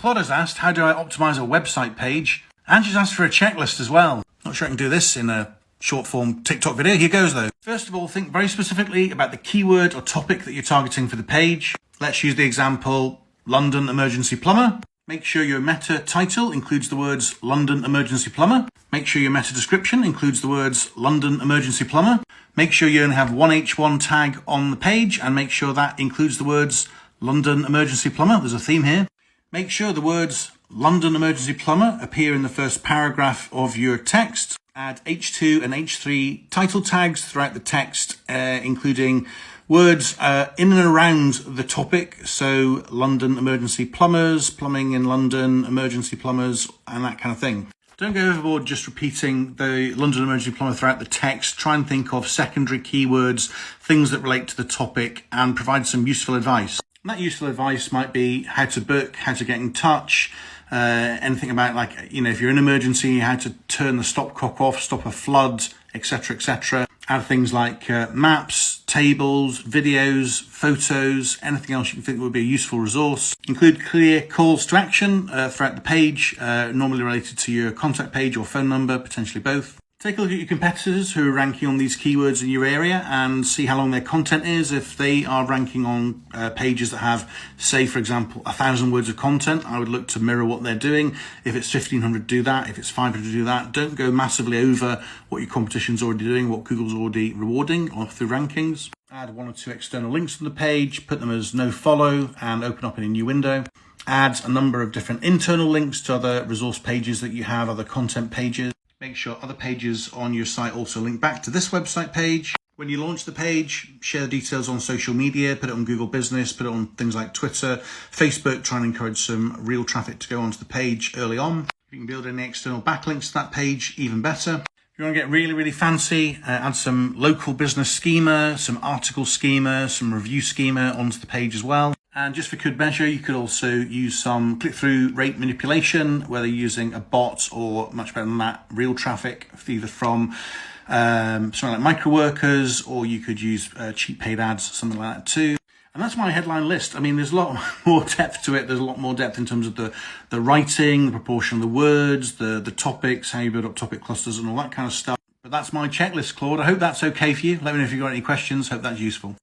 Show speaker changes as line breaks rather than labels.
Claude has asked, how do I optimize a website page? And she's asked for a checklist as well. Not sure I can do this in a short form TikTok video. Here goes though. First of all, think very specifically about the keyword or topic that you're targeting for the page. Let's use the example, London emergency plumber. Make sure your meta title includes the words London emergency plumber. Make sure your meta description includes the words London emergency plumber. Make sure you only have one H1 tag on the page and make sure that includes the words London emergency plumber. There's a theme here. Make sure the words London emergency plumber appear in the first paragraph of your text. Add H2 and H3 title tags throughout the text, including words in and around the topic. So London emergency plumbers, plumbing in London, emergency plumbers, and that kind of thing. Don't go overboard just repeating the London emergency plumber throughout the text. Try and think of secondary keywords, things that relate to the topic, and provide some useful advice. And that useful advice might be how to book, how to get in touch, anything about, like, you know, if you're in an emergency, how to turn the stopcock off, stop a flood, etc., etc. Add things like maps, tables, videos, photos, anything else you think would be a useful resource. Include clear calls to action throughout the page, normally related to your contact page or phone number, potentially both. Take a look at your competitors who are ranking on these keywords in your area and see how long their content is. If they are ranking on pages that have, say, for example, 1,000 words of content, I would look to mirror what they're doing. If it's 1,500, do that. If it's 500, do that. Don't go massively over what your competition's already doing, what Google's already rewarding or through rankings. Add one or two external links to the page, put them as no follow and open up in a new window. Add a number of different internal links to other resource pages that you have, other content pages. Make sure other pages on your site also link back to this website page. When you launch the page, share the details on social media, put it on Google Business, put it on things like Twitter, Facebook, try and encourage some real traffic to go onto the page early on. If you can build any external backlinks to that page, even better. If you want to get really, really fancy, add some local business schema, some article schema, some review schema onto the page as well. And just for good measure, you could also use some click-through rate manipulation, whether you're using a bot or, much better than that, real traffic, either from something like micro workers, or you could use cheap paid ads, something like that too. And that's my headline list. I mean, there's a lot more depth to it. There's a lot more depth in terms of the writing, the proportion of the words, the topics, how you build up topic clusters and all that kind of stuff. But that's my checklist, Claude. I hope that's okay for you. Let me know if you've got any questions. Hope that's useful.